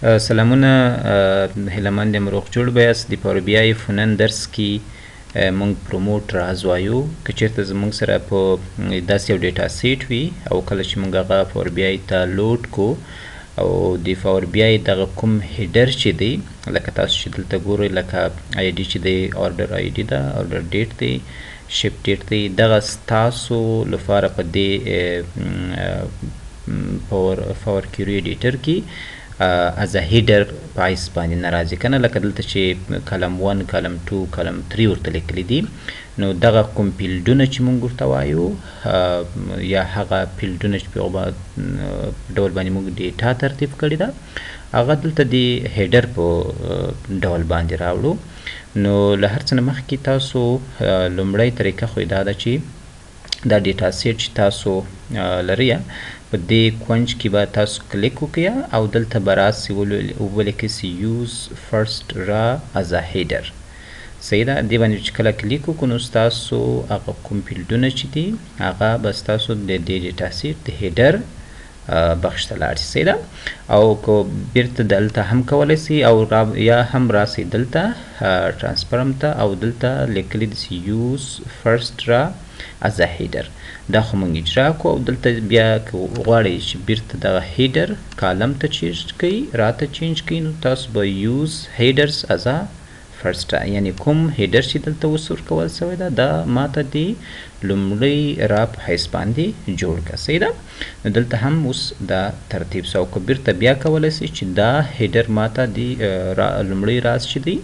سلامونه. هیله مند یم روغ جوړ بیاست. د پاور بی آی فنن درس کې مونږ پروموټ راز وایو. که چیرته زمونږ سره په داسې یو ډیټا سیټ وي او کله چې مونږ هغه پاور بی آی ته لوډ کو او د پاور بی آی دغه کوم هیډر چې دی لکه تاسو چې دلته ګورئ لکه آی ډي چې دی آرډر آی ډي ده، آرډر ډیټ دی، شپ ډیټ دی، دغه ستاسو لپاره په دې پاور کیوري ایډیټر کې از ا هیډر په ایس باندې نه راځي کنه، لکه دلته چې کلم 1 کلم 2 کلم 3 ورته لیکلي دي. نو دغه کوم فیلډونه چې مونږ ورته وایو یا هغه فیلډونه چې په ډول باندې مونږ ډیټا ترتیب کړې ده هغه دلته د هیډر په ډول باندې راوړو. نو له هر څه نه مخکې تاسو لومړی طریقه خو دا ده چې دا ډیټا سیټ چې تاسو لرئ په دې کونج کې به تاسو کلیک وکړئ او دلته به راسي ولیکئ یوز فرست را از ا هیډر. صحیح ده. دې باندې چې کله کلیک وکړو نو ستاسو هغه کوم فیلډونه چې دي هغه به ستاسو د دې ډیټا سیټ د هیډر بخش ته لاړ شي. صحیح ده. او که بیرته دلته هم کولی سي او یا هم راسي دلته ټرانسفرم ته او دلته لیکلی دي یوز فرست را از ا هیډر. دا خو مونږ اجرا کو او دلته بیا که غواړئ چې بیرته دغه هیډر کالم ته چینج کړئ راته چینج کړئ نو تاسو به یوز هیډرز از ا فرست، یعنی کوم هیډر چې دلته اوس ورکول سوی ده دا ماته د لومړی را په حیث باندې جوړ کړه. صحیح ده. نو دلته هم اوس دا ترتیب سو که بیرته بیا کولی سئ چې دا هیډر ماته د لومړی راز چې دی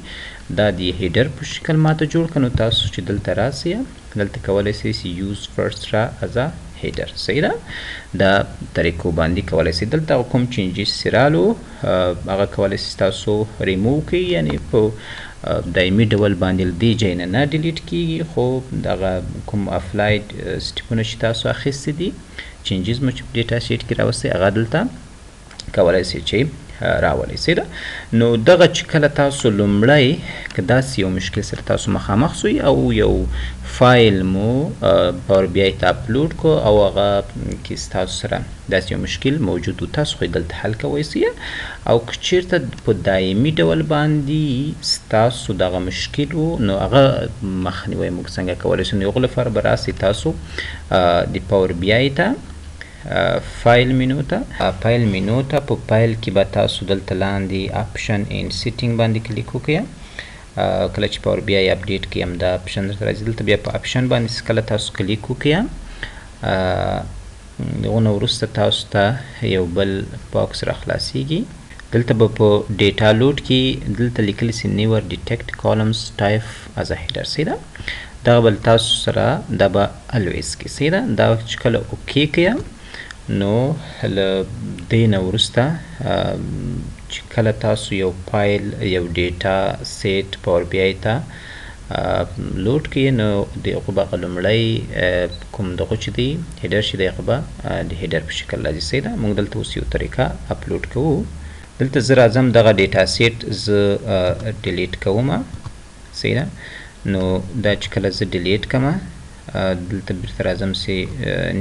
دا د هیډر په شکل ماته جوړ کړه. نو تاسو چې دلته راسئ دلته کولی سئ یوز فرست را از ا هیډر. صحیح ده. دا طریقو باندې کولی سئ دلته کوم چینجز چې رالو هغه کولی سئ تاسو ریموو کړئ، یعنی په دایمي ډول باندې له دې ځای نه ډیلیټ کیږي، خو دغه کوم افلاید سټیپونه چې تاسو اخیستي دي چینجز مو چې په ډیټا سیټ کې راوستئ هغه دلته کولی سئ چې راولئ. صحیح ده. نو دغه چې کله تاسو لومړی که داسې یو مشکل سره تاسو مخامخ سوئ او یو فایل مو پاور بی آی ته اپلوډ کو او هغه کې ستاسو سره داسې یو مشکل موجود و تاسو خو دلته حل کوی سئ او که چیرته په دایمي ډول باندې ستاسو دغه مشکل و نو هغه مخنیوی موږ څنګه کولی سو. نو هغو لپاره به راسئ تاسو د پاور بی آی ته فایل مینو ته په فایل کې به تاسو دلته لاندې اپشن ان سیټینګ باندې کلیک وکړئ. کله چې پاور بی آی اپډیټ کې هم دا اپشن درته راځي دلته بیا په اپشن باندې کله تاسو کلیک وکړئ دغه نه وروسته تاسو ته یو بل باکس را خلاصیږي. دلته به په ډیټا لوډ کې دلته لیکلی سي نیور ډیټیکټ کالمز ټایپ از ا هیډر. صحیح ده. دغه به تاسو سره دا به الویز کې. صحیح ده. دا چې کله اوکې کړئ نو له دې نه وروسته چې کله تاسو یو فایل یو ډیټا سیټ پاور بی آی ته لوډ کړئ نو د هغو به هغه لومړی کوم دغه چې دی هیډر چې دی هغه به د هیډر په شکل راځي. صحیح ده. موږ دلته اوس یو طریقه اپلوډ کوو. دلته زه راځم دغه ډیټا سیټ زه ډیلیټ کوم. صحیح ده. نو دا چې کله زه ډیلیټ کړم دلته بیرته راځم سي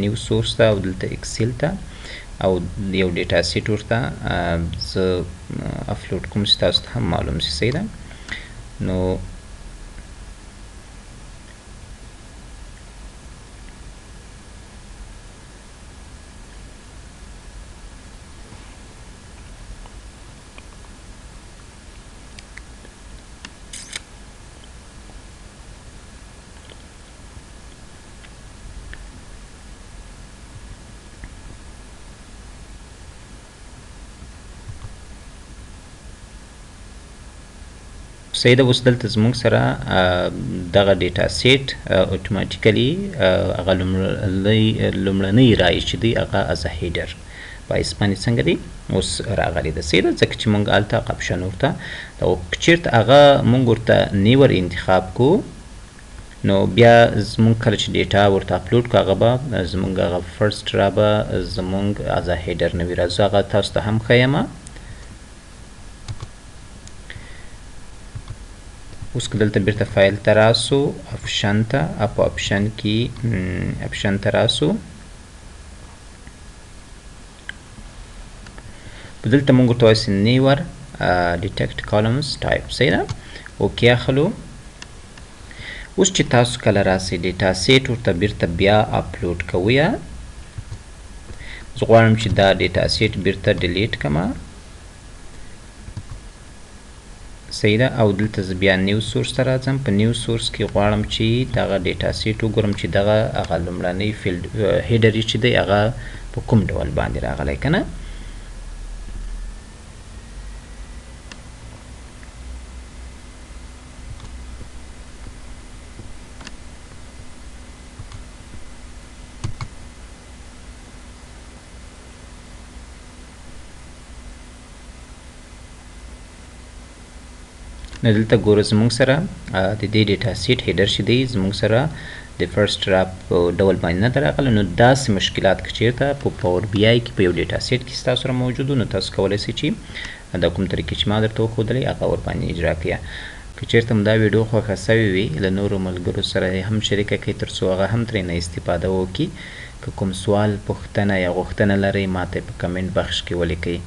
نیو سورس ته او دلته اکسل ته او یو ډیټا سیټ ورته زه اپلوډ کوم چې تاسو ته هم معلوم شي. صحیح ده. نو صحیح ده. اوس دلته زموږ سره دغه ډیټا سیټ اتوماتیکلی هغه لومړنی رای چې دی هغه از ا هیډر په ایس باندې څنګه دی اوس راغلی ده. صحیح ده. ځکه چې موږ هلته اپشن ورته که چیرته هغه موږ ورته نیور انتخاب کو نو بیا زموږ کله چې ډیټا ورته اپلوډ کو هغه به زموږ هغه فرست را به زموږ از ا هیډر نه وي. راځو هغه تاسو ته هم ښیم. اوس که دلته بیرته فایل ته راسو اپشن ته په اپشن کې اپشن ته راسو بدلته مونږ ورته وایو نیور detect columns type صحیح ده. اوکې اخلو. اوس چې تاسو کله راسئ ډیټا سیټ ورته بیرته بیا اپلوډ کوئ، زه غواړم چې دا ډیټا سیټ بیرته ډیلیټ کړمه صحیح ده. او دلته زه بیا نیو سورس ته راځم. په نیو سورس کې غواړم چې دغه ډیټا سیټ وګورم چې دغه هغه لومړنی فیلډ هیډر چې دی هغه په کوم ډول باندې راغلی که نه. نو دلته ګوره زموږ سره د دې ډیټا سیټ هیډر چې دی زموږ سره د فرست ډراپ په ډول باندې نه ده راغلی. نو داسې مشکلات که چیرته په پاور بی آی کې په یو ډیټا سیټ کې ستاسو سره موجود نو تاسو کولی شئ چې دا کوم طریقې چې ما درته وښودلې هغه ورباندې اجرا کړئ. که چیرته مو دا ویډیو خوښه سوې وي له نورو ملګرو سره یې هم شریکه کړئ تر څو هغه هم ترېنه استفاده وکړي. که کوم سوال پوښتنه یا غوښتنه لرئ ما ته په کمنټ بخش کې ولیکئ.